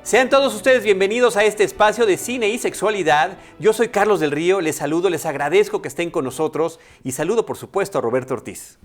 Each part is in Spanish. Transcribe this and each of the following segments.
Sean todos ustedes bienvenidos a este espacio de cine y sexualidad. Yo soy Carlos del Río, les saludo, les agradezco que estén con nosotros y saludo por supuesto a Roberto Ortiz.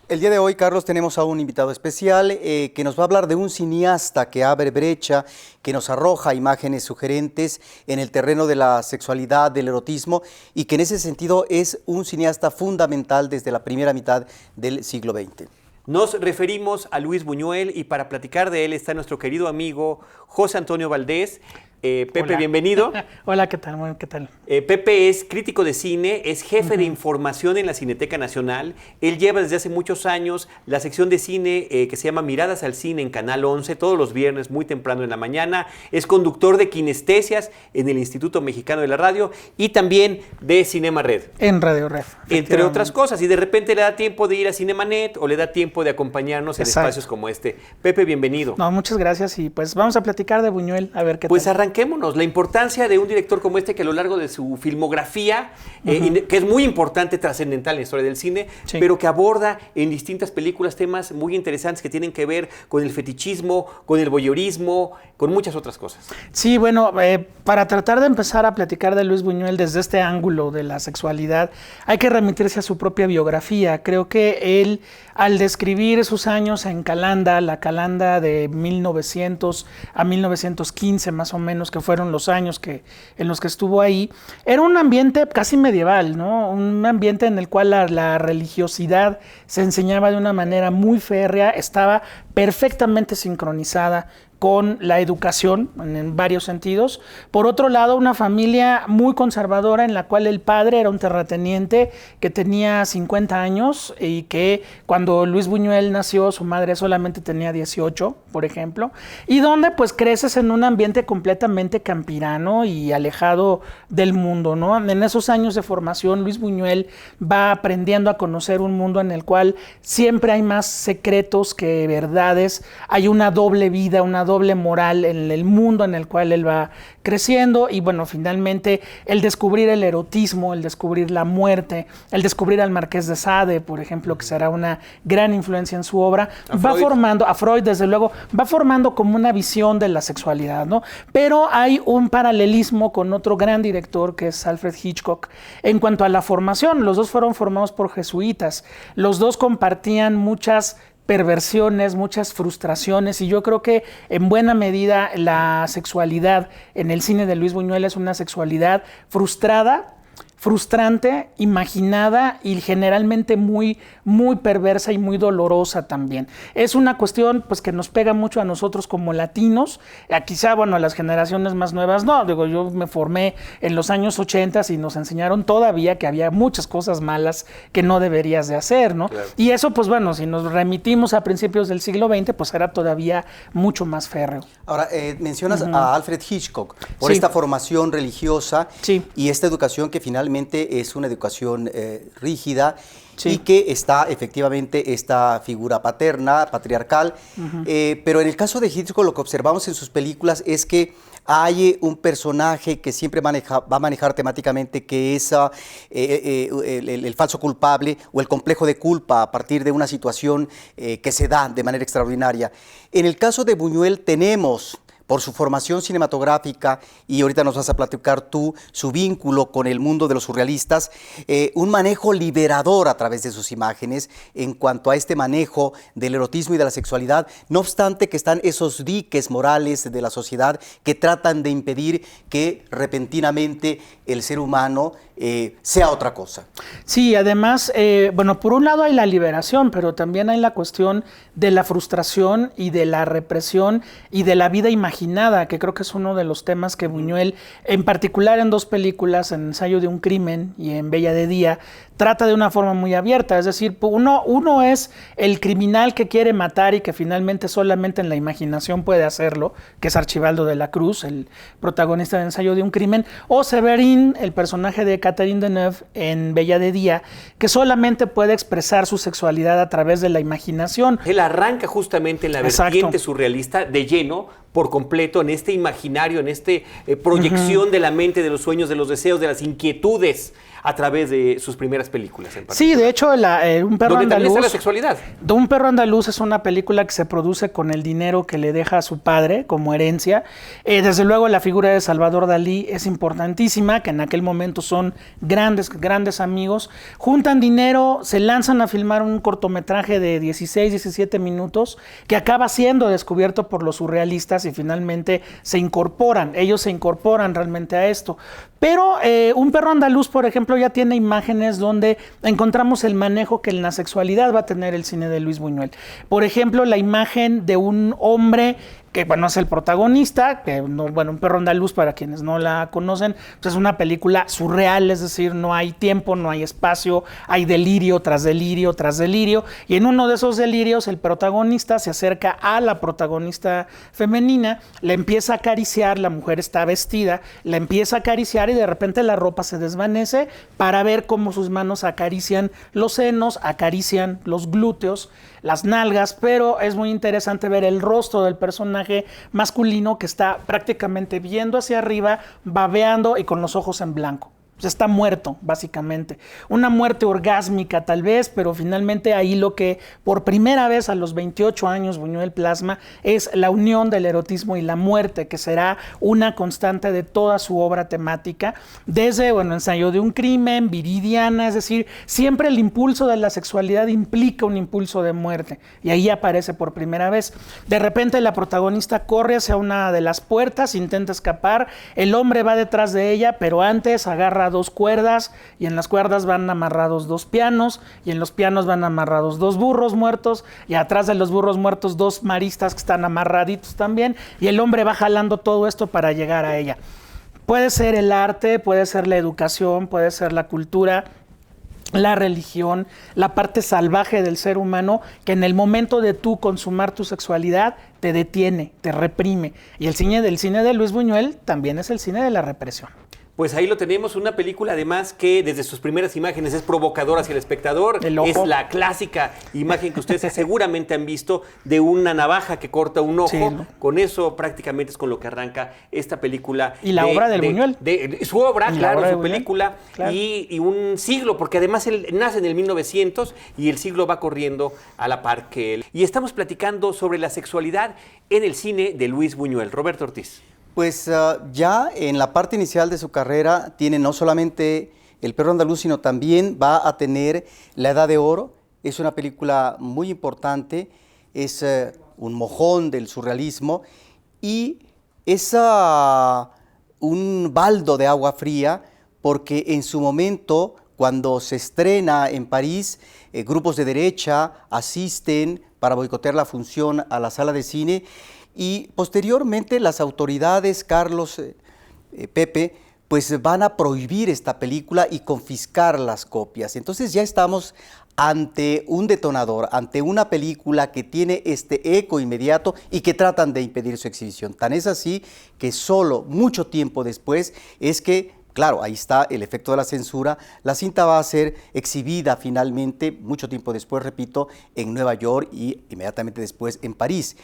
El día de hoy, Carlos, tenemos a un invitado especial que nos va a hablar de un cineasta que abre brecha, que nos arroja imágenes sugerentes en el terreno de la sexualidad, del erotismo, y que en ese sentido es un cineasta fundamental desde la primera mitad del siglo XX. Nos referimos a Luis Buñuel y para platicar de él está nuestro querido amigo José Antonio Valdés. Pepe, hola. Bienvenido. Hola, ¿qué tal? ¿Qué tal? Pepe es crítico de cine, es jefe de información en la Cineteca Nacional. Él lleva desde hace muchos años la sección de cine que se llama Miradas al Cine en Canal 11, todos los viernes muy temprano en la mañana. Es conductor de Kinestesias en el Instituto Mexicano de la Radio y también de Cinema Red. En Radio Red. Entre otras cosas. Y de repente le da tiempo de ir a Cinemanet o le da tiempo de acompañarnos en espacios como este. Pepe, bienvenido. No, muchas gracias y pues vamos a platicar de Buñuel, a ver qué tal. Arranquémonos, la importancia de un director como este que a lo largo de su filmografía, que es muy importante, trascendental en la historia del cine, sí, pero que aborda en distintas películas temas muy interesantes que tienen que ver con el fetichismo, con el voyeurismo, con muchas otras cosas. Sí, bueno, para tratar de empezar a platicar de Luis Buñuel desde este ángulo de la sexualidad, hay que remitirse a su propia biografía. Creo que él, al describir sus años en Calanda, la Calanda de 1900 a 1915 más o menos, que fueron los años en los que estuvo ahí, era un ambiente casi medieval, ¿no? Un ambiente en el cual la religiosidad se enseñaba de una manera muy férrea, estaba perfectamente sincronizada con la educación en varios sentidos. Por otro lado, una familia muy conservadora en la cual el padre era un terrateniente que tenía 50 años y que cuando Luis Buñuel nació su madre solamente tenía 18, por ejemplo, y donde pues creces en un ambiente completamente campirano y alejado del mundo, ¿no? En esos años de formación Luis Buñuel va aprendiendo a conocer un mundo en el cual siempre hay más secretos que verdades, hay una doble vida, una doble moral en el mundo en el cual él va creciendo y bueno, finalmente el descubrir el erotismo, el descubrir la muerte, el descubrir al Marqués de Sade, por ejemplo, que será una gran influencia en su obra, va formando, a Freud desde luego, va formando como una visión de la sexualidad, ¿no? Pero hay un paralelismo con otro gran director que es Alfred Hitchcock en cuanto a la formación. Los dos fueron formados por jesuitas, los dos compartían muchas perversiones, muchas frustraciones y yo creo que en buena medida la sexualidad en el cine de Luis Buñuel es una sexualidad frustrada, frustrante, imaginada y generalmente muy, muy perversa y muy dolorosa también. Es una cuestión pues que nos pega mucho a nosotros como latinos, quizá bueno a las generaciones más nuevas no, digo yo me formé en los años 80 y nos enseñaron todavía que había muchas cosas malas que no deberías de hacer, ¿no? Claro. Y eso pues bueno, si nos remitimos a principios del siglo XX pues era todavía mucho más férreo. Ahora, mencionas a Alfred Hitchcock por esta formación religiosa y esta educación que finalmente es una educación rígida y que está efectivamente esta figura paterna, patriarcal, pero en el caso de Hitchcock lo que observamos en sus películas es que hay un personaje que siempre va a manejar temáticamente que es el falso culpable o el complejo de culpa a partir de una situación que se da de manera extraordinaria. En el caso de Buñuel tenemos, por su formación cinematográfica, y ahorita nos vas a platicar tú, su vínculo con el mundo de los surrealistas, un manejo liberador a través de sus imágenes en cuanto a este manejo del erotismo y de la sexualidad, no obstante que están esos diques morales de la sociedad que tratan de impedir que repentinamente el ser humano sea otra cosa. Sí, además, bueno, por un lado hay la liberación, pero también hay la cuestión de la frustración y de la represión y de la vida imaginada, que creo que es uno de los temas que Buñuel, en particular en dos películas, en Ensayo de un crimen y en Bella de día, trata de una forma muy abierta, es decir, uno es el criminal que quiere matar y que finalmente solamente en la imaginación puede hacerlo, que es Archibaldo de la Cruz, el protagonista de Ensayo de un crimen, o Severin, el personaje de Catherine Deneuve en Bella de día, que solamente puede expresar su sexualidad a través de la imaginación. Él arranca justamente en la vertiente surrealista de lleno, por completo, en este imaginario, en esta proyección de la mente, de los sueños, de los deseos, de las inquietudes a través de sus primeras primeras películas en particular. Sí, de hecho, Un perro donde andaluz. También está la sexualidad. Un perro andaluz es una película que se produce con el dinero que le deja a su padre como herencia. Desde luego, la figura de Salvador Dalí es importantísima, que en aquel momento son grandes amigos. Juntan dinero, se lanzan a filmar un cortometraje de 16, 17 minutos que acaba siendo descubierto por los surrealistas y finalmente ellos se incorporan realmente a esto. Pero Un perro andaluz, por ejemplo, ya tiene imágenes donde encontramos el manejo que en la sexualidad va a tener el cine de Luis Buñuel. Por ejemplo, la imagen de un hombre que, bueno, es el protagonista, que, no, bueno, Un perro andaluz, para quienes no la conocen, pues es una película surreal, es decir, no hay tiempo, no hay espacio, hay delirio tras delirio tras delirio, y en uno de esos delirios el protagonista se acerca a la protagonista femenina, le empieza a acariciar, la mujer está vestida, la empieza a acariciar y de repente la ropa se desvanece para ver cómo sus manos acarician los senos, acarician los glúteos, las nalgas, pero es muy interesante ver el rostro del personaje masculino que está prácticamente viendo hacia arriba, babeando y con los ojos en blanco. Está muerto, básicamente. Una muerte orgásmica tal vez, pero finalmente ahí lo que por primera vez a los 28 años Buñuel plasma es la unión del erotismo y la muerte, que será una constante de toda su obra temática, desde, bueno, Ensayo de un crimen, Viridiana, es decir, siempre el impulso de la sexualidad implica un impulso de muerte, y ahí aparece por primera vez. De repente la protagonista corre hacia una de las puertas, intenta escapar, el hombre va detrás de ella, pero antes agarra 2 cuerdas y en las cuerdas van amarrados 2 pianos y en los pianos van amarrados 2 burros muertos y atrás de los burros muertos 2 maristas que están amarraditos también y el hombre va jalando todo esto para llegar a ella. Puede ser el arte, puede ser la educación, puede ser la cultura, la religión, la parte salvaje del ser humano que en el momento de tú consumar tu sexualidad te detiene, te reprime. Y el cine de Luis Buñuel también es el cine de la represión. Pues ahí lo tenemos, una película además que desde sus primeras imágenes es provocadora hacia el espectador. Es la clásica imagen que ustedes seguramente han visto de una navaja que corta un ojo. Sí, ¿no? Con eso prácticamente es con lo que arranca esta película. Y la obra del Buñuel. De su obra, claro, su película. Claro. Y un siglo, porque además él nace en el 1900 y el siglo va corriendo a la par que él. Y estamos platicando sobre la sexualidad en el cine de Luis Buñuel. Roberto Ortiz. Pues ya en la parte inicial de su carrera tiene no solamente El perro andaluz, sino también va a tener La edad de oro. Es una película muy importante, es un mojón del surrealismo y es un baldo de agua fría porque en su momento, cuando se estrena en París, grupos de derecha asisten para boicotear la función a la sala de cine. Y posteriormente las autoridades, Carlos, Pepe, pues van a prohibir esta película y confiscar las copias. Entonces ya estamos ante un detonador, ante una película que tiene este eco inmediato y que tratan de impedir su exhibición. Tan es así que solo mucho tiempo después es que, claro, ahí está el efecto de la censura, la cinta va a ser exhibida finalmente, mucho tiempo después, repito, en Nueva York y inmediatamente después en París.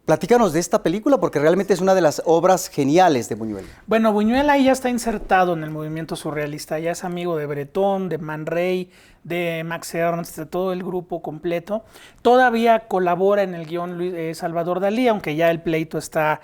Platícanos de esta película porque realmente es una de las obras geniales de Buñuel. Bueno, Buñuel ahí ya está insertado en el movimiento surrealista, ya es amigo de Breton, de Man Ray, de Max Ernst, de todo el grupo completo. Todavía colabora en el guión Salvador Dalí, aunque ya el pleito está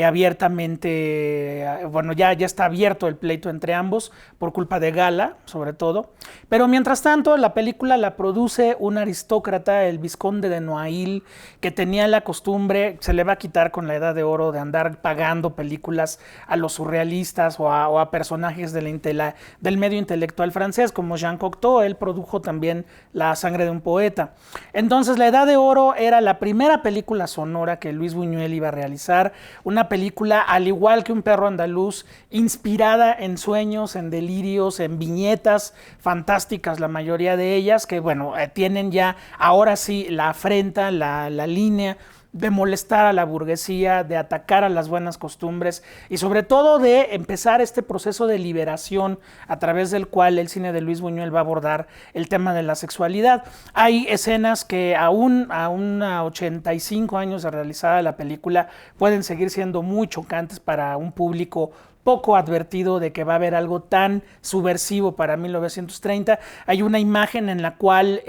abiertamente, bueno, ya está abierto el pleito entre ambos por culpa de Gala, sobre todo. Pero mientras tanto, la película la produce un aristócrata, el vizconde de Noailles, que tenía la costumbre, se le va a quitar con La edad de oro, de andar pagando películas a los surrealistas o a personajes del medio intelectual francés, como Jean Cocteau. Él produjo también La sangre de un poeta. Entonces, La edad de oro era la primera película sonora que Luis Buñuel iba a realizar, una película, al igual que Un perro andaluz, inspirada en sueños, en delirios, en viñetas fantásticas, la mayoría de ellas, que bueno, tienen ya ahora sí la afrenta, la línea de molestar a la burguesía, de atacar a las buenas costumbres y sobre todo de empezar este proceso de liberación a través del cual el cine de Luis Buñuel va a abordar el tema de la sexualidad. Hay escenas que aún a 85 años de realizada la película pueden seguir siendo muy chocantes para un público poco advertido de que va a haber algo tan subversivo para 1930. Hay una imagen en la cual,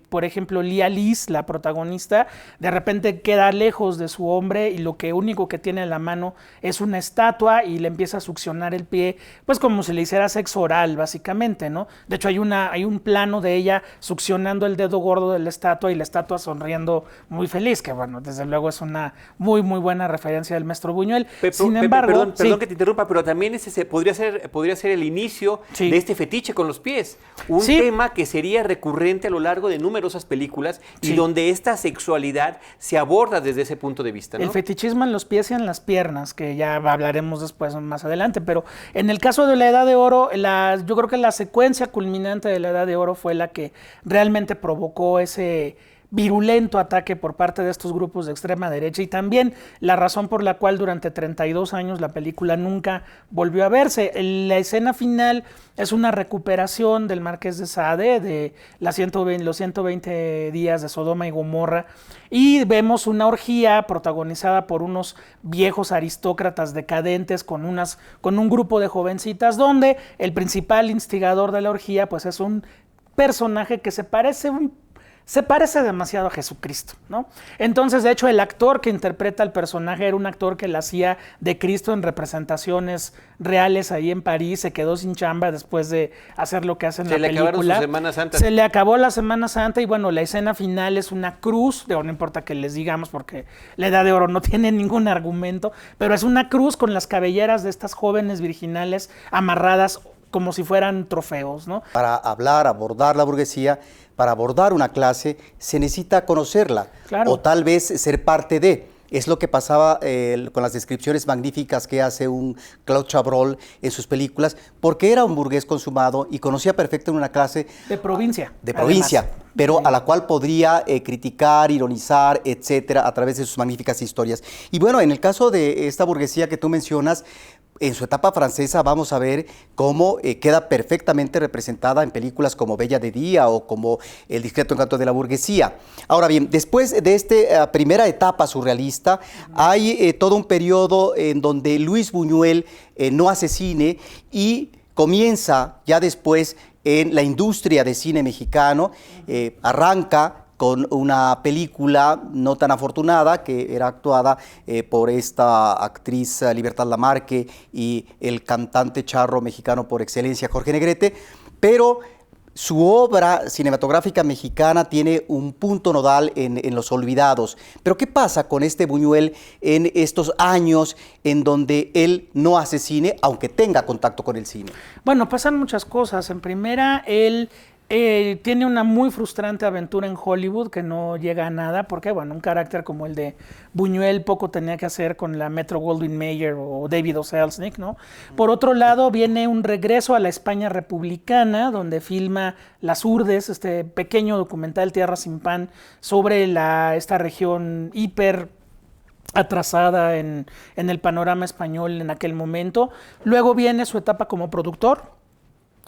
por ejemplo, Lia Lis, la protagonista, de repente queda lejos de su hombre y lo único que tiene en la mano es una estatua y le empieza a succionar el pie, pues como si le hiciera sexo oral, básicamente, ¿no? De hecho, hay un plano de ella succionando el dedo gordo de la estatua y la estatua sonriendo muy feliz, que bueno, desde luego es una muy, muy buena referencia del maestro Buñuel. Sin embargo, perdón que te interrumpa, pero también podría ser el inicio de este fetiche con los pies. Un tema que sería recurrente a lo largo de numerosas películas y donde esta sexualidad se aborda desde ese punto de vista, ¿no? El fetichismo en los pies y en las piernas, que ya hablaremos después más adelante, pero en el caso de la Edad de Oro, yo creo que la secuencia culminante de la Edad de Oro fue la que realmente provocó ese virulento ataque por parte de estos grupos de extrema derecha y también la razón por la cual durante 32 años la película nunca volvió a verse. La escena final es una recuperación del Marqués de Sade, de los 120 días de Sodoma y Gomorra, y vemos una orgía protagonizada por unos viejos aristócratas decadentes con un grupo de jovencitas donde el principal instigador de la orgía pues es un personaje que se parece demasiado a Jesucristo, ¿no? Entonces, de hecho, el actor que interpreta al personaje era un actor que la hacía de Cristo en representaciones reales ahí en París, se quedó sin chamba después de hacer lo que hace en la película. Se le acabaron sus Semanas Santas. Se le acabó la Semana Santa y bueno, la escena final es una cruz, no importa que les digamos porque la Edad de Oro no tiene ningún argumento, pero es una cruz con las cabelleras de estas jóvenes virginales amarradas como si fueran trofeos, ¿no? Para abordar la burguesía, para abordar una clase, se necesita conocerla, claro, o tal vez ser parte de. Es lo que pasaba con las descripciones magníficas que hace un Claude Chabrol en sus películas, porque era un burgués consumado y conocía perfectamente una clase de provincia. Pero a la cual podría criticar, ironizar, etcétera, a través de sus magníficas historias. Y bueno, en el caso de esta burguesía que tú mencionas, en su etapa francesa vamos a ver cómo queda perfectamente representada en películas como Bella de Día o como El discreto encanto de la burguesía. Ahora bien, después de esta primera etapa surrealista, hay todo un periodo en donde Luis Buñuel no hace cine y comienza ya después en la industria de cine mexicano, arranca con una película no tan afortunada que era actuada por esta actriz Libertad Lamarque y el cantante charro mexicano por excelencia Jorge Negrete, pero su obra cinematográfica mexicana tiene un punto nodal en Los Olvidados. Pero ¿qué pasa con este Buñuel en estos años en donde él no hace cine, aunque tenga contacto con el cine? Bueno, pasan muchas cosas. En primera, él tiene una muy frustrante aventura en Hollywood que no llega a nada, porque bueno, un carácter como el de Buñuel poco tenía que hacer con la Metro-Goldwyn-Mayer o David O. Selznick, ¿no? Por otro lado, viene un regreso a la España republicana, donde filma Las Urdes, este pequeño documental Tierra sin Pan, sobre esta región hiper atrasada en el panorama español en aquel momento. Luego viene su etapa como productor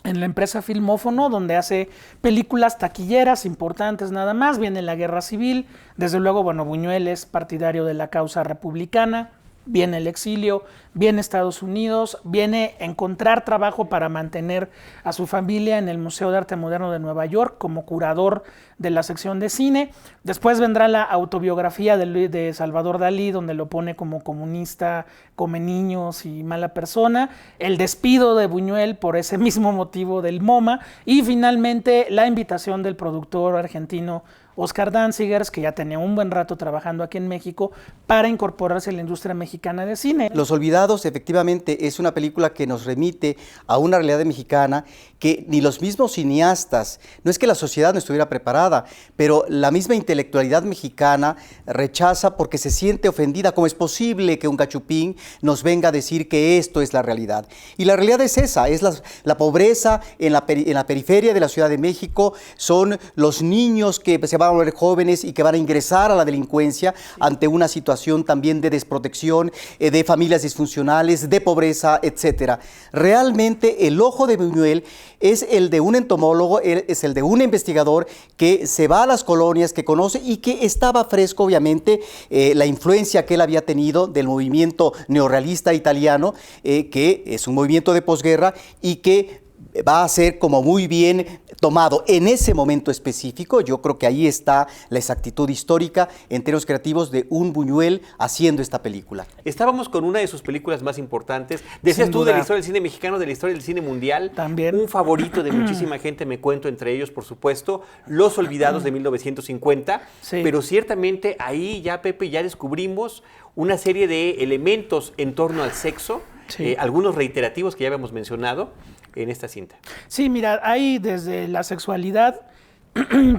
en la empresa Filmófono, donde hace películas taquilleras importantes nada más. Viene la Guerra Civil, desde luego, bueno, Buñuel es partidario de la causa republicana, viene el exilio, viene Estados Unidos, viene encontrar trabajo para mantener a su familia en el Museo de Arte Moderno de Nueva York como curador de la sección de cine. Después vendrá la autobiografía de Salvador Dalí, donde lo pone como comunista, come niños y mala persona, el despido de Buñuel por ese mismo motivo del MoMA, y finalmente la invitación del productor argentino Oscar Danzigers, que ya tenía un buen rato trabajando aquí en México, para incorporarse a la industria mexicana de cine. Los Olvidados, efectivamente, es una película que nos remite a una realidad mexicana que ni los mismos cineastas, no es que la sociedad no estuviera preparada, pero la misma intelectualidad mexicana rechaza porque se siente ofendida. ¿Cómo es posible que un gachupín nos venga a decir que esto es la realidad? Y la realidad es esa, es la pobreza en la periferia de la Ciudad de México, son los niños que se van van a volver jóvenes y que van a ingresar a la delincuencia ante una situación también de desprotección, de familias disfuncionales, de pobreza, etcétera. Realmente el ojo de Buñuel es el de un entomólogo, es el de un investigador que se va a las colonias, que conoce y que estaba fresco, obviamente, la influencia que él había tenido del movimiento neorrealista italiano, que es un movimiento de posguerra y que va a ser como muy bien tomado en ese momento específico. Yo creo que ahí está la exactitud histórica en términos creativos de un Buñuel haciendo esta película. Estábamos con una de sus películas más importantes. Decías tú de la historia del cine mexicano, de la historia del cine mundial. También. Un favorito de muchísima gente, me cuento entre ellos, por supuesto, Los Olvidados de 1950. Sí. Pero ciertamente ahí ya, Pepe, ya descubrimos una serie de elementos en torno al sexo, sí. Algunos reiterativos que ya habíamos mencionado en esta cinta. Sí, mira, hay desde la sexualidad,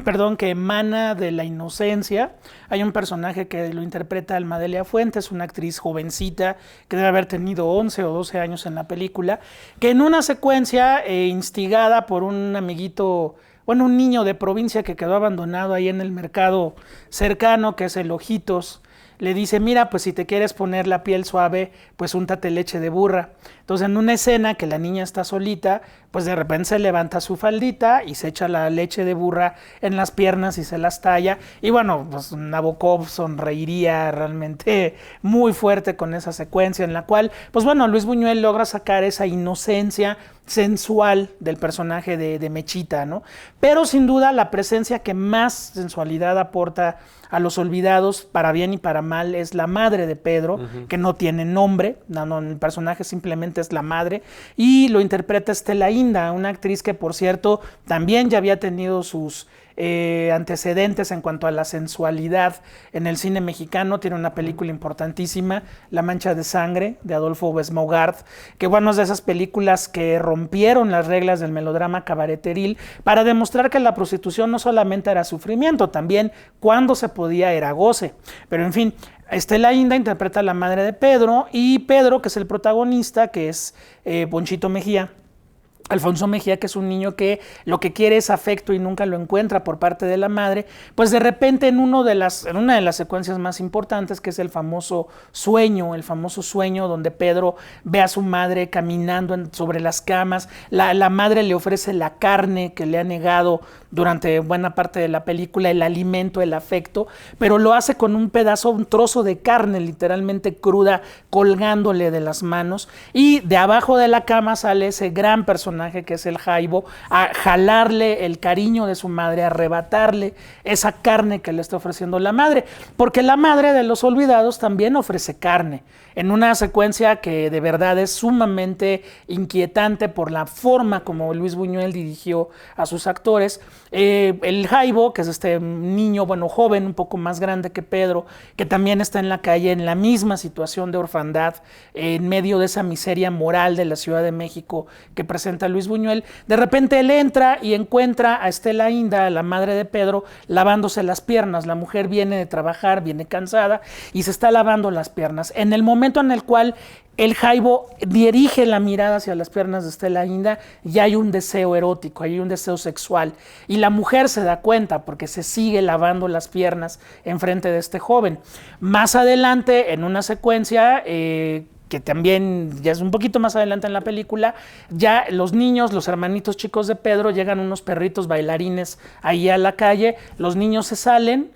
perdón, que emana de la inocencia. Hay un personaje que lo interpreta Almadelia Fuentes, una actriz jovencita que debe haber tenido 11 o 12 años en la película, que en una secuencia instigada por un amiguito, bueno, un niño de provincia que quedó abandonado ahí en el mercado cercano, que es el Ojitos, le dice, mira, pues si te quieres poner la piel suave, pues úntate leche de burra. Entonces, en una escena que la niña está solita, pues de repente se levanta su faldita y se echa la leche de burra en las piernas y se las talla. Y bueno, pues Nabokov sonreiría realmente muy fuerte con esa secuencia en la cual, pues bueno, Luis Buñuel logra sacar esa inocencia sensual del personaje de Mechita, ¿no? Pero sin duda la presencia que más sensualidad aporta a Los Olvidados, para bien y para mal, es la madre de Pedro, que no tiene nombre, el personaje simplemente es la madre, y lo interpreta Estela Inda, una actriz que, por cierto, también ya había tenido sus antecedentes en cuanto a la sensualidad en el cine mexicano. Tiene una película importantísima, La Mancha de Sangre, de Adolfo Besmogart, que bueno, es de esas películas que rompieron las reglas del melodrama cabareteril para demostrar que la prostitución no solamente era sufrimiento, también cuando se podía era goce. Pero en fin, Estela Inda interpreta a la madre de Pedro, y Pedro, que es el protagonista, que es Ponchito Mejía, Alfonso Mejía, que es un niño que lo que quiere es afecto y nunca lo encuentra por parte de la madre, pues de repente en una de las secuencias más importantes, que es el famoso sueño donde Pedro ve a su madre caminando sobre las camas, la madre le ofrece la carne que le ha negado durante buena parte de la película, el alimento, el afecto, pero lo hace con un trozo de carne literalmente cruda colgándole de las manos, y de abajo de la cama sale ese gran personaje que es el Jaibo, a jalarle el cariño de su madre, a arrebatarle esa carne que le está ofreciendo la madre, porque la madre de Los Olvidados también ofrece carne, en una secuencia que de verdad es sumamente inquietante por la forma como Luis Buñuel dirigió a sus actores. El Jaibo, que es este niño, bueno, joven, un poco más grande que Pedro, que también está en la calle en la misma situación de orfandad, en medio de esa miseria moral de la Ciudad de México que presenta Luis Buñuel. De repente él entra y encuentra a Estela Inda, la madre de Pedro, lavándose las piernas. La mujer viene de trabajar, viene cansada y se está lavando las piernas. En el momento en el cual el Jaibo dirige la mirada hacia las piernas de Estela Inda, y hay un deseo erótico, hay un deseo sexual, y la mujer se da cuenta porque se sigue lavando las piernas enfrente de este joven. Más adelante, en una secuencia que también ya es un poquito más adelante en la película, ya los niños, los hermanitos chicos de Pedro, llegan unos perritos bailarines ahí a la calle, los niños se salen,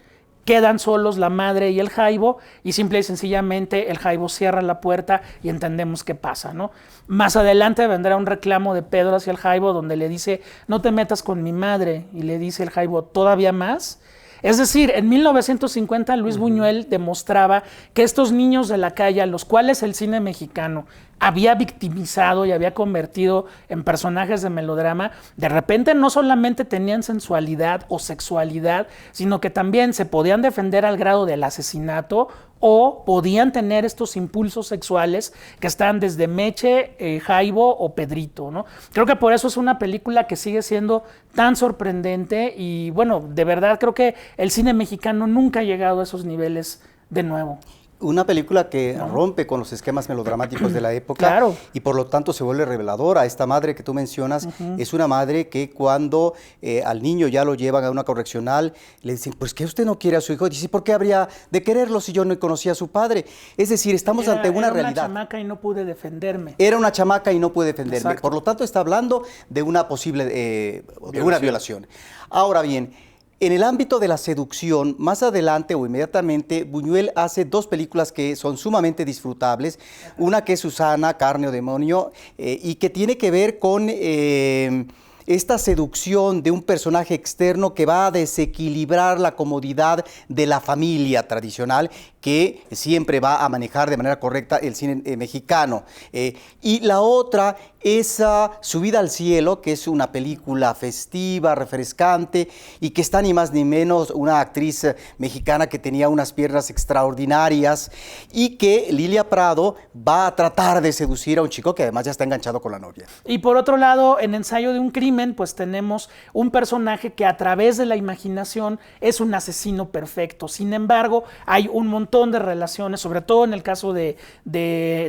quedan solos la madre y el Jaibo, y simple y sencillamente el Jaibo cierra la puerta y entendemos qué pasa, ¿no? Más adelante vendrá un reclamo de Pedro hacia el Jaibo donde le dice, no te metas con mi madre, y le dice el Jaibo, ¿todavía más? Es decir, en 1950 Luis Buñuel demostraba que estos niños de la calle, a los cuales el cine mexicano había victimizado y había convertido en personajes de melodrama, de repente no solamente tenían sensualidad o sexualidad, sino que también se podían defender al grado del asesinato, o podían tener estos impulsos sexuales que están desde Meche, Jaibo o Pedrito, ¿no? Creo que por eso es una película que sigue siendo tan sorprendente, y bueno, de verdad creo que el cine mexicano nunca ha llegado a esos niveles de nuevo. Una película que rompe con los esquemas melodramáticos de la época, claro, y por lo tanto se vuelve reveladora. Esta madre que tú mencionas es una madre que cuando al niño ya lo llevan a una correccional, le dicen, pues ¿qué usted no quiere a su hijo? Dice, ¿por qué habría de quererlo si yo no conocía a su padre? Es decir, estamos ante una realidad. Era una chamaca y no pude defenderme. Era una chamaca y no pude defenderme. Exacto. Por lo tanto está hablando de una posible, de una violación. Ahora bien, en el ámbito de la seducción, más adelante o inmediatamente, Buñuel hace dos películas que son sumamente disfrutables. Una que es Susana, Carne o Demonio, y que tiene que ver con esta seducción de un personaje externo que va a desequilibrar la comodidad de la familia tradicional que siempre va a manejar de manera correcta el cine mexicano. Y la otra es Subida al cielo, que es una película festiva, refrescante, y que está ni más ni menos una actriz mexicana que tenía unas piernas extraordinarias y que Lilia Prado va a tratar de seducir a un chico que además ya está enganchado con la novia. Y por otro lado, en Ensayo de un crimen, pues tenemos un personaje que a través de la imaginación es un asesino perfecto. Sin embargo, hay un montón de relaciones, sobre todo en el caso de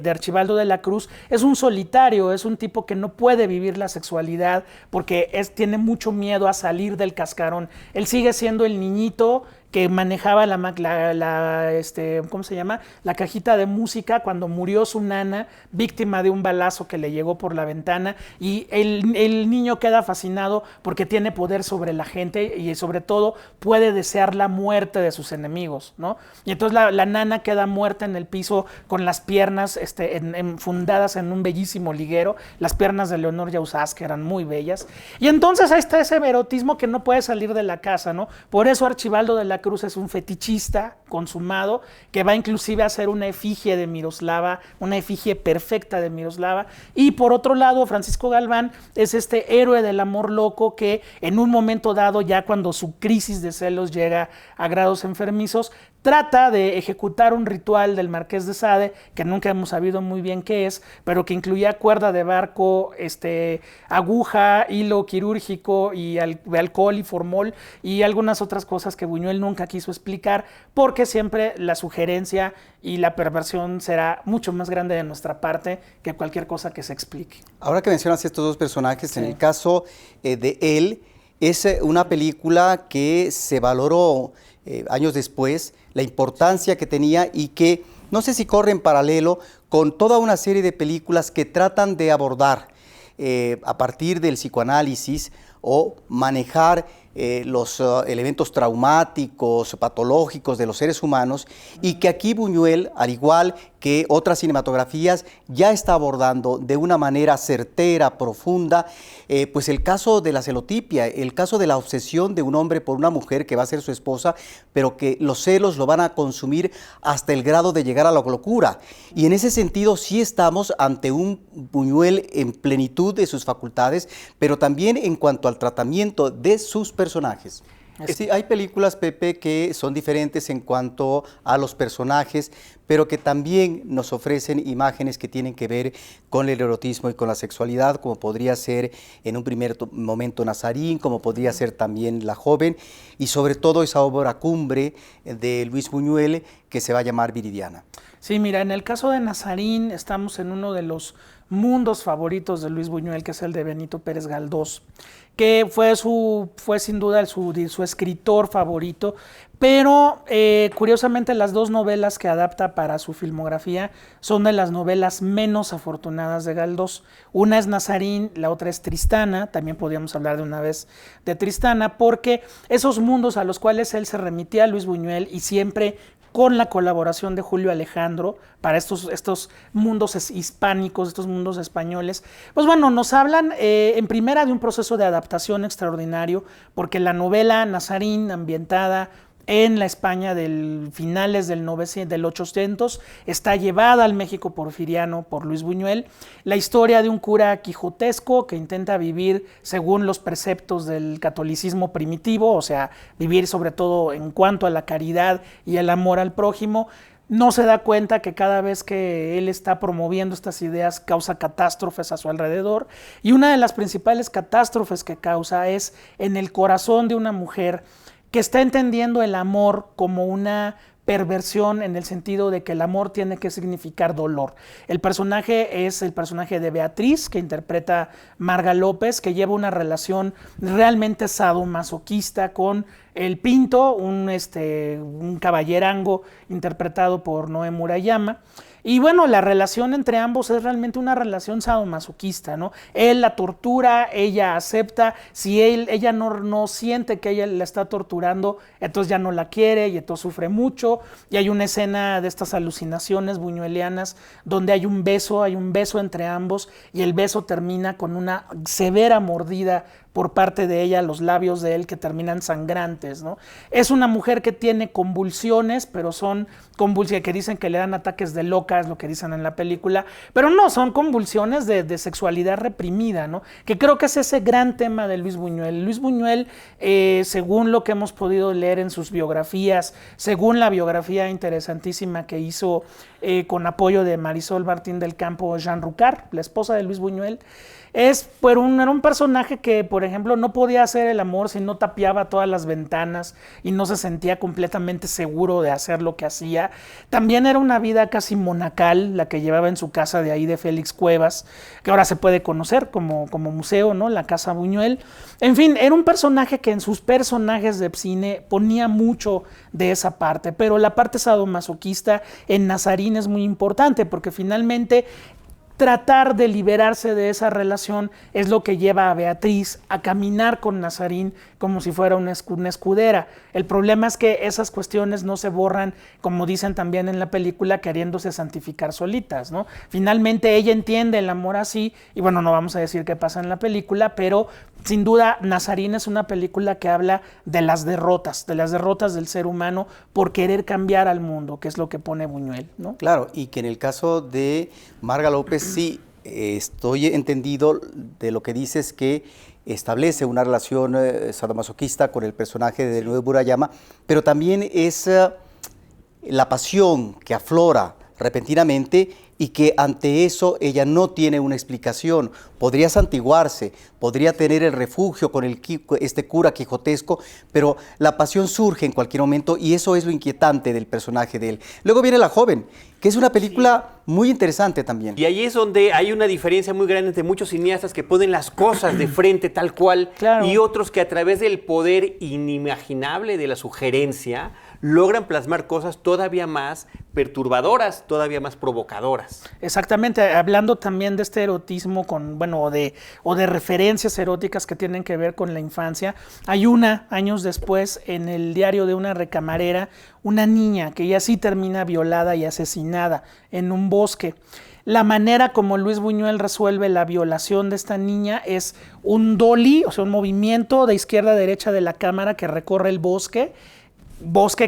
Archibaldo de la Cruz. Es un solitario, es un tipo que no puede vivir la sexualidad porque tiene mucho miedo a salir del cascarón. Él sigue siendo el niñito que manejaba ¿cómo se llama? La cajita de música cuando murió su nana, víctima de un balazo que le llegó por la ventana, y el niño queda fascinado porque tiene poder sobre la gente y sobre todo puede desear la muerte de sus enemigos, ¿no? Y entonces la nana queda muerta en el piso con las piernas fundadas en un bellísimo liguero, las piernas de Leonor Yausás, que eran muy bellas, y entonces ahí está ese erotismo que no puede salir de la casa, ¿no? Por eso Archibaldo de la Cruz es un fetichista consumado que va inclusive a hacer una efigie de Miroslava, una efigie perfecta de Miroslava. Y por otro lado, Francisco Galván es este héroe del amor loco que en un momento dado, ya cuando su crisis de celos llega a grados enfermizos, trata de ejecutar un ritual del Marqués de Sade, que nunca hemos sabido muy bien qué es, pero que incluía cuerda de barco, aguja, hilo quirúrgico y alcohol y formol y algunas otras cosas que Buñuel nunca quiso explicar, porque siempre la sugerencia y la perversión será mucho más grande de nuestra parte que cualquier cosa que se explique. Ahora que mencionas estos dos personajes, sí. En el caso de él, es una película que se valoró años después, la importancia que tenía y que no sé si corre en paralelo con toda una serie de películas que tratan de abordar a partir del psicoanálisis o manejar los elementos traumáticos, patológicos de los seres humanos, y que aquí Buñuel, al igual que otras cinematografías, ya está abordando de una manera certera, profunda, pues el caso de la celotipia, el caso de la obsesión de un hombre por una mujer que va a ser su esposa, pero que los celos lo van a consumir hasta el grado de llegar a la locura. Y en ese sentido sí estamos ante un Buñuel en plenitud de sus facultades, pero también en cuanto al tratamiento de sus personajes. Sí, hay películas, Pepe, que son diferentes en cuanto a los personajes, pero que también nos ofrecen imágenes que tienen que ver con el erotismo y con la sexualidad, como podría ser en un primer momento Nazarín, como podría ser también La joven, y sobre todo esa obra cumbre de Luis Buñuel que se va a llamar Viridiana. Sí, mira, en el caso de Nazarín estamos en uno de los mundos favoritos de Luis Buñuel, que es el de Benito Pérez Galdós, que fue sin duda su escritor favorito, pero curiosamente las dos novelas que adapta para su filmografía son de las novelas menos afortunadas de Galdós. Una es Nazarín, la otra es Tristana, también podríamos hablar de una vez de Tristana, porque esos mundos a los cuales él se remitía a Luis Buñuel y siempre con la colaboración de Julio Alejandro para estos mundos hispánicos, estos mundos españoles, pues bueno, nos hablan en primera de un proceso de adaptación extraordinario, porque la novela Nazarín, ambientada en la España del finales del 800, está llevada al México porfiriano por Luis Buñuel, la historia de un cura quijotesco que intenta vivir según los preceptos del catolicismo primitivo, o sea, vivir sobre todo en cuanto a la caridad y el amor al prójimo. No se da cuenta que cada vez que él está promoviendo estas ideas causa catástrofes a su alrededor, y una de las principales catástrofes que causa es en el corazón de una mujer que está entendiendo el amor como una perversión en el sentido de que el amor tiene que significar dolor. El personaje es el personaje de Beatriz, que interpreta Marga López, que lleva una relación realmente sadomasoquista con el Pinto, un caballerango interpretado por Noé Murayama. Y bueno, la relación entre ambos es realmente una relación sadomasoquista, ¿no? Él la tortura, ella acepta, si ella no siente que ella la está torturando, entonces ya no la quiere y entonces sufre mucho. Y hay una escena de estas alucinaciones buñuelianas donde hay un beso entre ambos y el beso termina con una severa mordida por parte de ella, los labios de él que terminan sangrantes, ¿no? Es una mujer que tiene convulsiones, pero son convulsiones que dicen que le dan ataques de loca, es lo que dicen en la película, pero no, son convulsiones de sexualidad reprimida, ¿no? Que creo que es ese gran tema de Luis Buñuel. Luis Buñuel, según lo que hemos podido leer en sus biografías, según la biografía interesantísima que hizo con apoyo de Marisol Martín del Campo Jean Rucard, la esposa de Luis Buñuel, era un personaje que, por ejemplo, no podía hacer el amor si no tapiaba todas las ventanas y no se sentía completamente seguro de hacer lo que hacía. También era una vida casi monacal la que llevaba en su casa de ahí de Félix Cuevas, que ahora se puede conocer como museo, ¿no? La Casa Buñuel. En fin, era un personaje que en sus personajes de cine ponía mucho de esa parte, pero la parte sadomasoquista en Nazarín es muy importante porque finalmente tratar de liberarse de esa relación es lo que lleva a Beatriz a caminar con Nazarín como si fuera una escudera. El problema es que esas cuestiones no se borran, como dicen también en la película, queriéndose santificar solitas, ¿no? Finalmente ella entiende el amor así, y bueno, no vamos a decir qué pasa en la película, pero sin duda Nazarín es una película que habla de las derrotas del ser humano por querer cambiar al mundo, que es lo que pone Buñuel, ¿no? Claro, y que en el caso de Marga López, sí, estoy entendido de lo que dices, que establece una relación sadomasoquista con el personaje de Noé Murayama, pero también es la pasión que aflora repentinamente y que ante eso ella no tiene una explicación. Podría santiguarse, podría tener el refugio con este cura quijotesco, pero la pasión surge en cualquier momento y eso es lo inquietante del personaje de él. Luego viene La joven, que es una película muy interesante también. Y ahí es donde hay una diferencia muy grande entre muchos cineastas que ponen las cosas de frente tal cual, claro, y otros que a través del poder inimaginable de la sugerencia logran plasmar cosas todavía más perturbadoras, todavía más provocadoras. Exactamente, hablando también de este erotismo o de referencias eróticas que tienen que ver con la infancia. Hay años después, en el diario de una recamarera, una niña que ya sí termina violada y asesinada en un bosque. La manera como Luis Buñuel resuelve la violación de esta niña es un dolly, o sea, un movimiento de izquierda a derecha de la cámara que recorre el bosque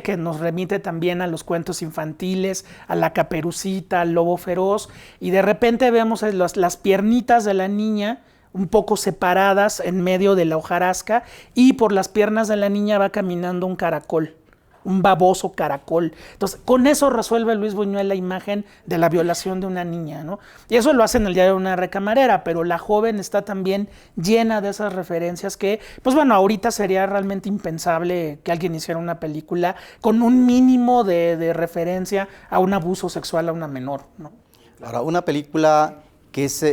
que nos remite también a los cuentos infantiles, a la Caperucita, al lobo feroz, y de repente vemos las piernitas de la niña un poco separadas en medio de la hojarasca, y por las piernas de la niña va caminando un caracol, un baboso caracol. Entonces, con eso resuelve Luis Buñuel la imagen de la violación de una niña, ¿no? Y eso lo hace en el diario de una recamarera, pero La joven está también llena de esas referencias que, pues bueno, ahorita sería realmente impensable que alguien hiciera una película con un mínimo de referencia a un abuso sexual a una menor, ¿no? Ahora, una película que es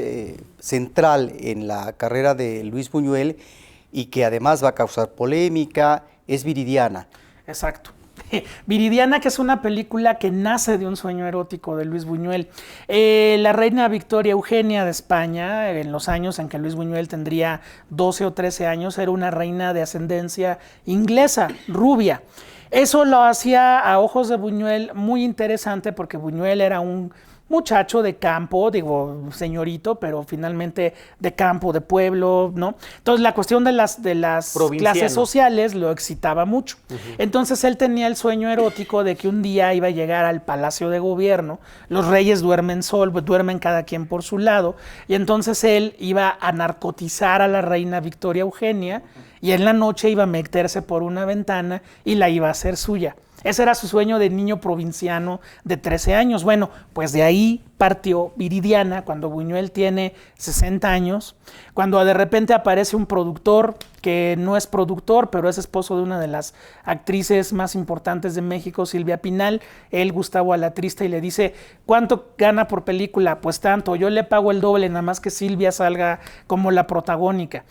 central en la carrera de Luis Buñuel y que además va a causar polémica es Viridiana. Exacto. Viridiana, que es una película que nace de un sueño erótico de Luis Buñuel. La reina Victoria Eugenia de España, en los años en que Luis Buñuel tendría 12 o 13 años, era una reina de ascendencia inglesa, rubia. Eso lo hacía a ojos de Buñuel muy interesante porque Buñuel era un muchacho de campo, digo señorito, pero finalmente de campo, de pueblo, ¿no? Entonces la cuestión de las clases sociales lo excitaba mucho. Entonces él tenía el sueño erótico de que un día iba a llegar al Palacio de Gobierno, los reyes duermen cada quien por su lado, y entonces él iba a narcotizar a la reina Victoria Eugenia y en la noche iba a meterse por una ventana y la iba a hacer suya. Ese era su sueño de niño provinciano de 13 años. Bueno, pues de ahí partió Viridiana cuando Buñuel tiene 60 años, cuando de repente aparece un productor que no es productor, pero es esposo de una de las actrices más importantes de México, Silvia Pinal, él, Gustavo Alatriste, y le dice, ¿cuánto gana por película? Pues tanto, yo le pago el doble, nada más que Silvia salga como la protagónica.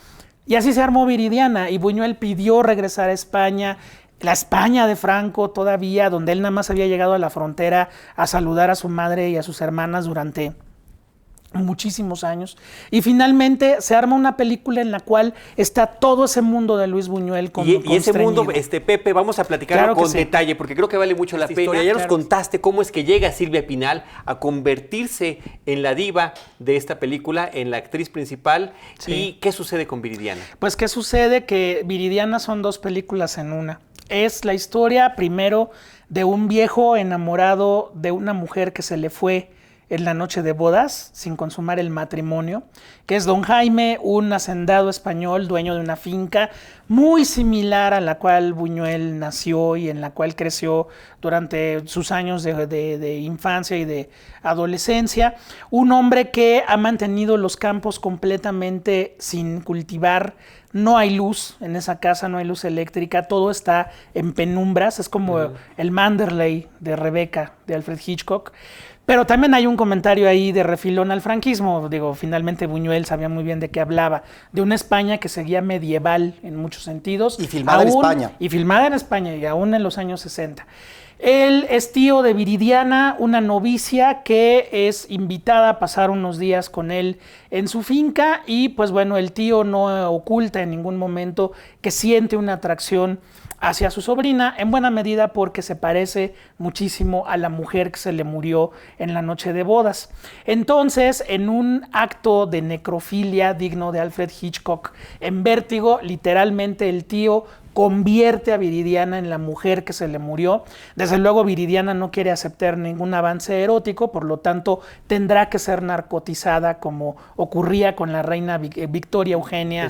Y así se armó Viridiana, y Buñuel pidió regresar a España, la España de Franco todavía, donde él nada más había llegado a la frontera a saludar a su madre y a sus hermanas durante muchísimos años, y finalmente se arma una película en la cual está todo ese mundo de Luis Buñuel y ese mundo, Pepe, vamos a platicarlo con detalle, porque creo que vale mucho la pena. Ya nos contaste cómo es que llega Silvia Pinal a convertirse en la diva de esta película, en la actriz principal, y qué sucede con Viridiana. Pues qué sucede, que Viridiana son dos películas en una. Es la historia, primero, de un viejo enamorado de una mujer que se le fue en la noche de bodas, sin consumar el matrimonio, que es don Jaime, un hacendado español, dueño de una finca muy similar a la cual Buñuel nació y en la cual creció durante sus años de infancia y de adolescencia. Un hombre que ha mantenido los campos completamente sin cultivar. No hay luz en esa casa, no hay luz eléctrica, todo está en penumbras, es como el Manderley de Rebeca, de Alfred Hitchcock. Pero también hay un comentario ahí de refilón al franquismo. Digo, finalmente Buñuel sabía muy bien de qué hablaba. De una España que seguía medieval en muchos sentidos. Y filmada en España. Y filmada en España, y aún en los años 60. Él es tío de Viridiana, una novicia que es invitada a pasar unos días con él en su finca. Y pues bueno, el tío no oculta en ningún momento que siente una atracción hacia su sobrina, en buena medida porque se parece muchísimo a la mujer que se le murió en la noche de bodas. Entonces, en un acto de necrofilia digno de Alfred Hitchcock, en Vértigo, literalmente el tío convierte a Viridiana en la mujer que se le murió. Desde luego Viridiana no quiere aceptar ningún avance erótico, por lo tanto tendrá que ser narcotizada, como ocurría con la reina Victoria Eugenia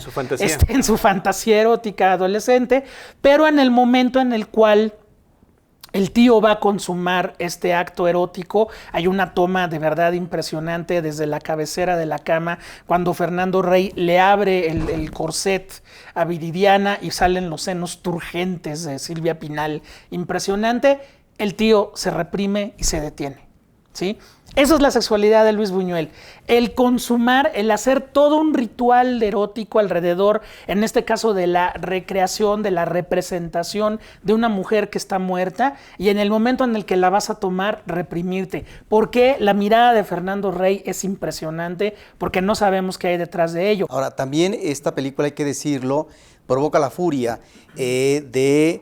en su fantasía erótica adolescente, pero en el momento en el cual el tío va a consumar este acto erótico, hay una toma de verdad impresionante desde la cabecera de la cama, cuando Fernando Rey le abre el corset a Viridiana y salen los senos turgentes de Silvia Pinal. Impresionante. El tío se reprime y se detiene, ¿sí? Eso es la sexualidad de Luis Buñuel, el consumar, el hacer todo un ritual erótico alrededor, en este caso de la recreación, de la representación de una mujer que está muerta, y en el momento en el que la vas a tomar, reprimirte. Porque la mirada de Fernando Rey es impresionante, porque no sabemos qué hay detrás de ello. Ahora, también esta película, hay que decirlo, provoca la furia del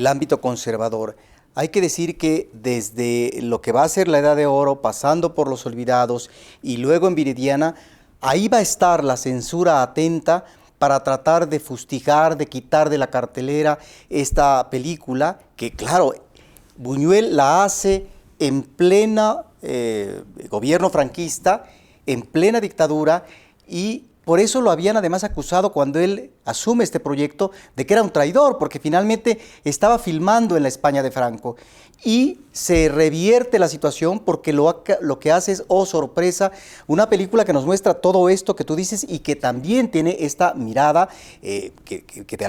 ámbito conservador. Hay que decir que desde lo que va a ser la Edad de Oro, pasando por Los Olvidados y luego en Viridiana, ahí va a estar la censura atenta para tratar de fustigar, de quitar de la cartelera esta película, que claro, Buñuel la hace en plena gobierno franquista, en plena dictadura, y por eso lo habían además acusado cuando él asume este proyecto de que era un traidor, porque finalmente estaba filmando en la España de Franco. Y se revierte la situación porque lo que hace es, oh sorpresa, una película que nos muestra todo esto que tú dices y que también tiene esta mirada que de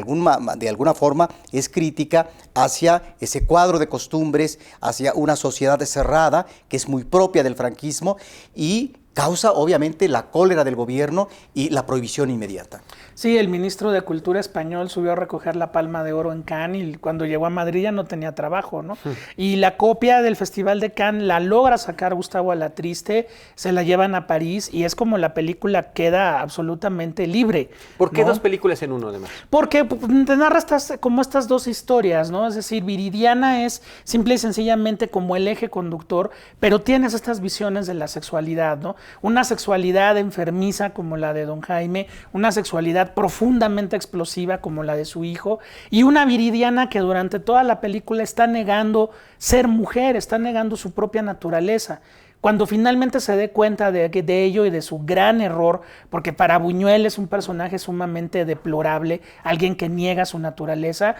alguna forma es crítica hacia ese cuadro de costumbres, hacia una sociedad cerrada que es muy propia del franquismo y causa obviamente la cólera del gobierno y la prohibición inmediata. Sí, el ministro de Cultura español subió a recoger la Palma de Oro en Cannes y cuando llegó a Madrid ya no tenía trabajo, ¿no? Y la copia del Festival de Cannes la logra sacar Gustavo Alatriste, se la llevan a París y es como la película queda absolutamente libre. ¿Por qué ¿no? dos películas en uno, además? Porque te narra como estas dos historias, ¿no? Es decir, Viridiana es simple y sencillamente como el eje conductor, pero tienes estas visiones de la sexualidad, ¿no? Una sexualidad enfermiza como la de don Jaime, una sexualidad profundamente explosiva como la de su hijo, y una Viridiana que durante toda la película está negando ser mujer, está negando su propia naturaleza. Cuando finalmente se dé cuenta de ello y de su gran error, porque para Buñuel es un personaje sumamente deplorable, alguien que niega su naturaleza,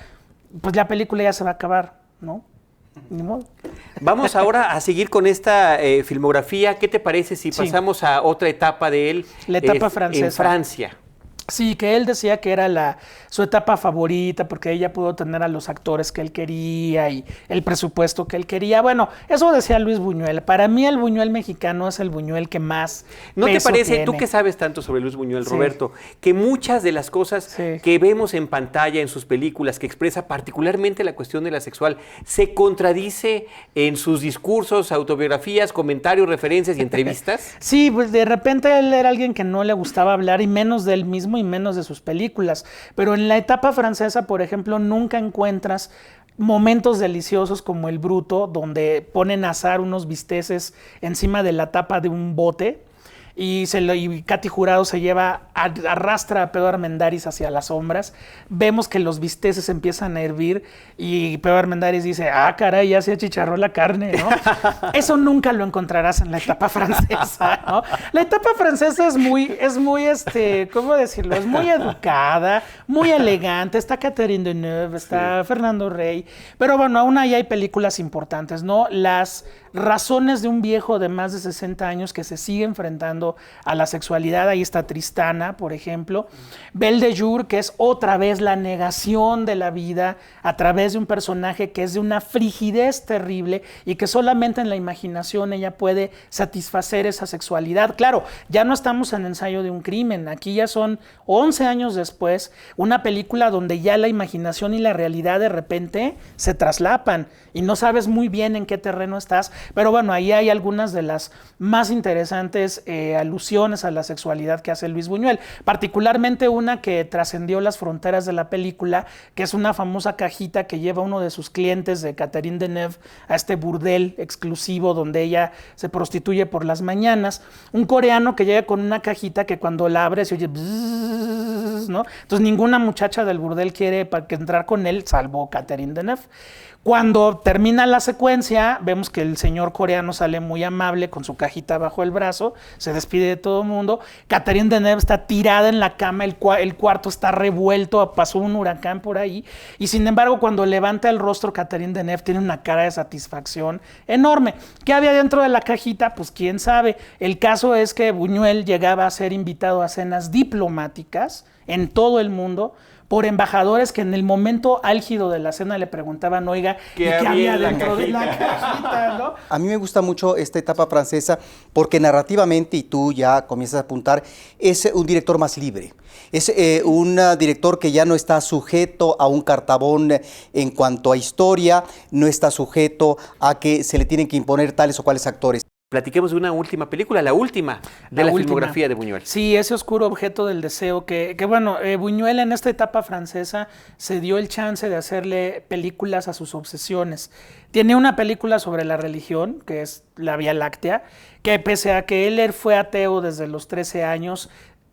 pues la película ya se va a acabar, ¿no? Ni modo. Vamos ahora a seguir con esta filmografía. ¿Qué te parece si pasamos a otra etapa de él? La etapa francesa. En Francia. Sí, que él decía que era su etapa favorita porque ella pudo tener a los actores que él quería y el presupuesto que él quería. Bueno, eso decía Luis Buñuel. Para mí el Buñuel mexicano es el Buñuel que más ¿No te parece, tiene? tú que sabes tanto sobre Luis Buñuel, Roberto, que muchas de las cosas que vemos en pantalla, en sus películas, que expresa particularmente la cuestión de la sexual, se contradice en sus discursos, autobiografías, comentarios, referencias y entrevistas? Sí, pues de repente él era alguien que no le gustaba hablar y menos de él mismo y menos de sus películas, pero en la etapa francesa, por ejemplo, nunca encuentras momentos deliciosos como El Bruto, donde ponen a asar unos bisteces encima de la tapa de un bote y Katy Jurado arrastra a Pedro Armendáriz hacia las sombras. Vemos que los bisteces empiezan a hervir y Pedro Armendáriz dice, caray, ya se achicharró la carne, ¿no? Eso nunca lo encontrarás en la etapa francesa, ¿no? La etapa francesa es muy, ¿cómo decirlo? Es muy educada, muy elegante. Está Catherine Deneuve, está Fernando Rey, pero bueno, aún ahí hay películas importantes, ¿no? Las razones de un viejo de más de 60 años que se sigue enfrentando a la sexualidad. Ahí está Tristana, por ejemplo. Belle de Jour, que es otra vez la negación de la vida a través de un personaje que es de una frigidez terrible y que solamente en la imaginación ella puede satisfacer esa sexualidad. Claro, ya no estamos en Ensayo de un crimen. Aquí ya son 11 años después, una película donde ya la imaginación y la realidad de repente se traslapan y no sabes muy bien en qué terreno estás. Pero bueno, ahí hay algunas de las más interesantes alusiones a la sexualidad que hace Luis Buñuel, particularmente una que trascendió las fronteras de la película, que es una famosa cajita que lleva uno de sus clientes de Catherine Deneuve a este burdel exclusivo donde ella se prostituye por las mañanas, un coreano que llega con una cajita que cuando la abre se oye bzzz, ¿no? Entonces ninguna muchacha del burdel quiere entrar con él, salvo Catherine Deneuve. Cuando termina la secuencia, vemos que el señor coreano sale muy amable con su cajita bajo el brazo, se despide de todo el mundo. Catherine Deneuve está tirada en la cama, el cuarto está revuelto, pasó un huracán por ahí. Y sin embargo, cuando levanta el rostro, Catherine Deneuve tiene una cara de satisfacción enorme. ¿Qué había dentro de la cajita? Pues quién sabe. El caso es que Buñuel llegaba a ser invitado a cenas diplomáticas en todo el mundo por embajadores que en el momento álgido de la cena le preguntaban, oiga, ¿qué había dentro de la cajita, ¿no? A mí me gusta mucho esta etapa francesa porque narrativamente, y tú ya comienzas a apuntar, es un director más libre. Es un director que ya no está sujeto a un cartabón en cuanto a historia, no está sujeto a que se le tienen que imponer tales o cuales actores. Platiquemos de una última película, la última de la filmografía de Buñuel. Sí, ese oscuro objeto del deseo que bueno, Buñuel en esta etapa francesa se dio el chance de hacerle películas a sus obsesiones. Tiene una película sobre la religión, que es La Vía Láctea, que pese a que él fue ateo desde los 13 años,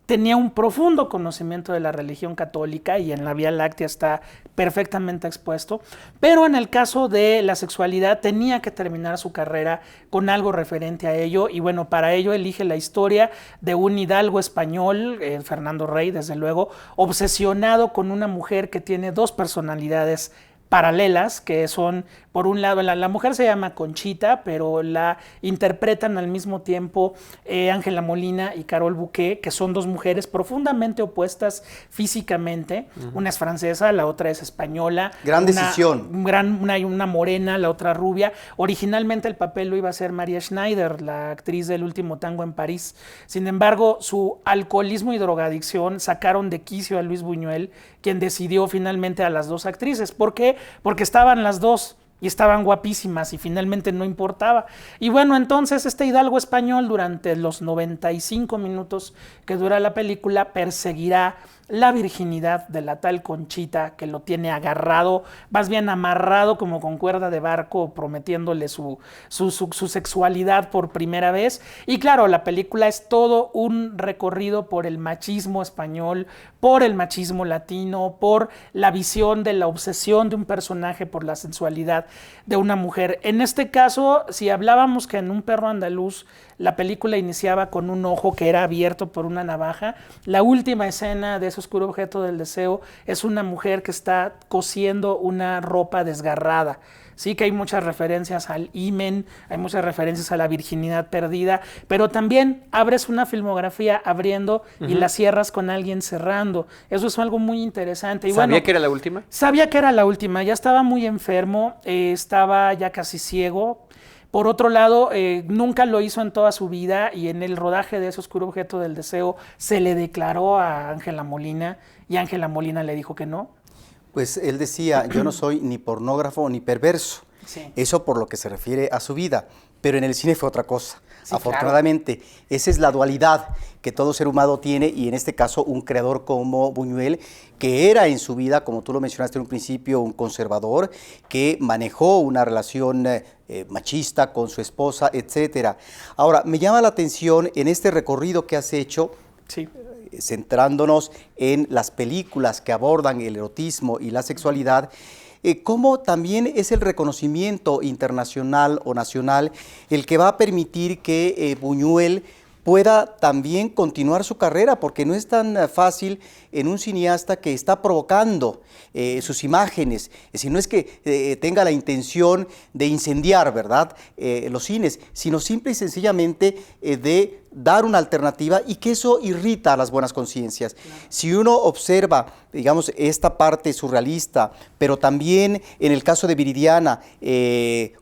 tenía un profundo conocimiento de la religión católica y en La Vía Láctea está perfectamente expuesto, pero en el caso de la sexualidad tenía que terminar su carrera con algo referente a ello y bueno, para ello elige la historia de un hidalgo español, Fernando Rey, desde luego, obsesionado con una mujer que tiene dos personalidades paralelas, que son, por un lado, la mujer se llama Conchita, pero la interpretan al mismo tiempo Ángela Molina y Carol Bouquet, que son dos mujeres profundamente opuestas físicamente. Una es francesa, la otra es española. Gran decisión. Una morena, la otra rubia. Originalmente el papel lo iba a hacer Maria Schneider, la actriz del Último Tango en París. Sin embargo, su alcoholismo y drogadicción sacaron de quicio a Luis Buñuel, quien decidió finalmente a las dos actrices. ¿Por qué? Porque estaban las dos y estaban guapísimas y finalmente no importaba. Y bueno, entonces este hidalgo español durante los 95 minutos que dura la película perseguirá la virginidad de la tal Conchita, que lo tiene agarrado, más bien amarrado como con cuerda de barco, prometiéndole su sexualidad por primera vez. Y claro, la película es todo un recorrido por el machismo español, por el machismo latino, por la visión de la obsesión de un personaje por la sensualidad de una mujer. En este caso, si hablábamos que en Un perro andaluz la película iniciaba con un ojo que era abierto por una navaja, la última escena de Ese oscuro objeto del deseo es una mujer que está cosiendo una ropa desgarrada. Sí que hay muchas referencias al himen, hay muchas referencias a la virginidad perdida, pero también abres una filmografía abriendo y la cierras con alguien cerrando. Eso es algo muy interesante. Y ¿Sabía que era la última? Sabía que era la última. Ya estaba muy enfermo, estaba ya casi ciego. Por otro lado, nunca lo hizo en toda su vida y en el rodaje de ese oscuro objeto del deseo se le declaró a Ángela Molina y Ángela Molina le dijo que no. Pues él decía, yo no soy ni pornógrafo ni perverso, Sí. eso por lo que se refiere a su vida, pero en el cine fue otra cosa. Sí, Afortunadamente, esa es la dualidad que todo ser humano tiene y en este caso un creador como Buñuel, que era en su vida, como tú lo mencionaste en un principio, un conservador, que manejó una relación machista con su esposa, etcétera. Ahora, me llama la atención en este recorrido que has hecho, Sí. centrándonos en las películas que abordan el erotismo y la sexualidad, cómo también es el reconocimiento internacional o nacional el que va a permitir que Buñuel pueda también continuar su carrera, porque no es tan fácil en un cineasta que está provocando sus imágenes, si no es que tenga la intención de incendiar, ¿verdad?, los cines, sino simple y sencillamente de dar una alternativa y que eso irrita a las buenas conciencias. Claro. Si uno observa, digamos, esta parte surrealista, pero también en el caso de Viridiana,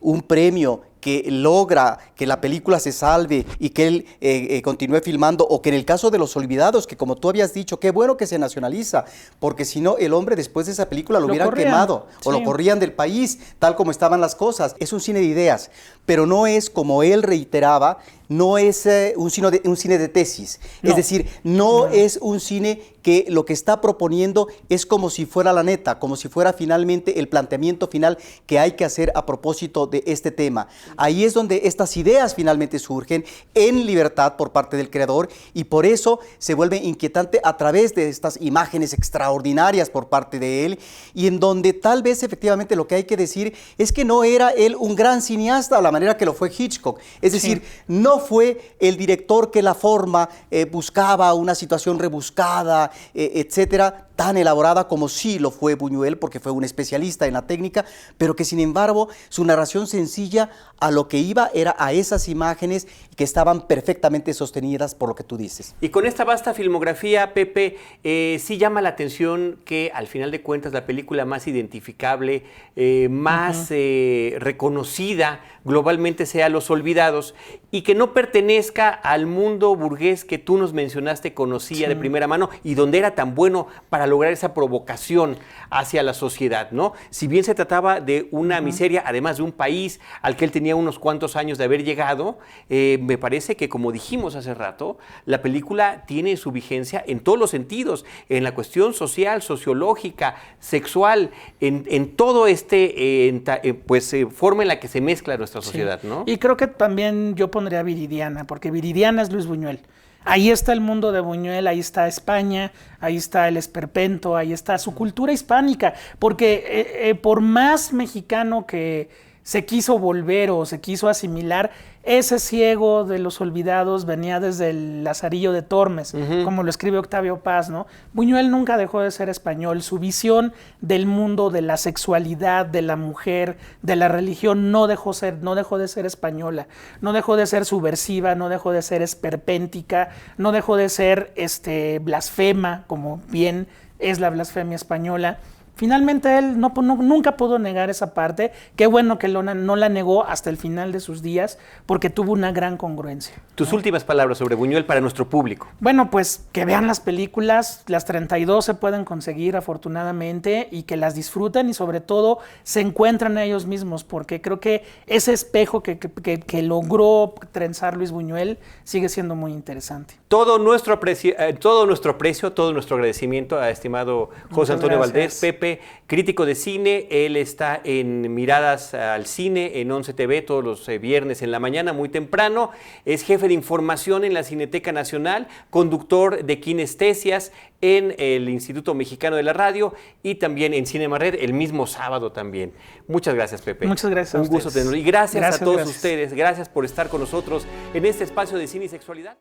un premio que logra que la película se salve y que él continúe filmando, o que en el caso de Los Olvidados, que como tú habías dicho, qué bueno que se nacionaliza, porque si no, el hombre después de esa película lo hubieran quemado, sí, o lo corrían del país, tal como estaban las cosas. Es un cine de ideas, pero no es, como él reiteraba, no es un cine de tesis, no. Es decir, no es un cine que lo que está proponiendo es como si fuera la neta, como si fuera finalmente el planteamiento final que hay que hacer a propósito de este tema. Ahí es donde estas ideas finalmente surgen en libertad por parte del creador y por eso se vuelve inquietante a través de estas imágenes extraordinarias por parte de él y en donde tal vez efectivamente lo que hay que decir es que no era él un gran cineasta a la manera que lo fue Hitchcock. Es decir, no fue el director que la forma buscaba una situación rebuscada, etcétera, tan elaborada como sí lo fue Buñuel, porque fue un especialista en la técnica, pero que sin embargo su narración sencilla a lo que iba era a esas imágenes que estaban perfectamente sostenidas por lo que tú dices. Y con esta vasta filmografía, Pepe, sí llama la atención que al final de cuentas la película más identificable, más reconocida globalmente sea Los Olvidados y que no pertenezca al mundo burgués que tú nos mencionaste conocía de primera mano y donde era tan bueno para lograr esa provocación hacia la sociedad, ¿no? Si bien se trataba de una miseria, además de un país al que él tenía unos cuantos años de haber llegado, me parece que, como dijimos hace rato, la película tiene su vigencia en todos los sentidos, en la cuestión social, sociológica, sexual, en todo forma en la que se mezcla nuestra sociedad, ¿no? Y creo que también yo pondría Viridiana, porque Viridiana es Luis Buñuel. Ahí está el mundo de Buñuel, ahí está España, ahí está el esperpento, ahí está su cultura hispánica, porque por más mexicano que se quiso volver o se quiso asimilar, ese ciego de Los Olvidados venía desde el Lazarillo de Tormes, como lo escribe Octavio Paz, ¿no? Buñuel nunca dejó de ser español, su visión del mundo, de la sexualidad, de la mujer, de la religión, no dejó de ser española, no dejó de ser subversiva, no dejó de ser esperpéntica, no dejó de ser blasfema, como bien es la blasfemia española. Finalmente él nunca pudo negar esa parte. Qué bueno que no la negó hasta el final de sus días, porque tuvo una gran congruencia. Tus últimas palabras sobre Buñuel para nuestro público. Bueno, pues que vean las películas, las 32 se pueden conseguir afortunadamente y que las disfruten y sobre todo se encuentran a ellos mismos, porque creo que ese espejo que logró trenzar Luis Buñuel sigue siendo muy interesante. Todo nuestro aprecio, todo nuestro agradecimiento a estimado José Antonio Valdés, Pepe, crítico de cine. Él está en Miradas al Cine en 11 TV todos los viernes en la mañana, muy temprano. Es jefe de información en la Cineteca Nacional, conductor de Kinestesias en el Instituto Mexicano de la Radio y también en Cinema Red el mismo sábado también. Muchas gracias, Pepe. Muchas gracias a ustedes. Un gusto tenerlo. Y gracias a todos ustedes. Gracias por estar con nosotros en este espacio de cine y sexualidad.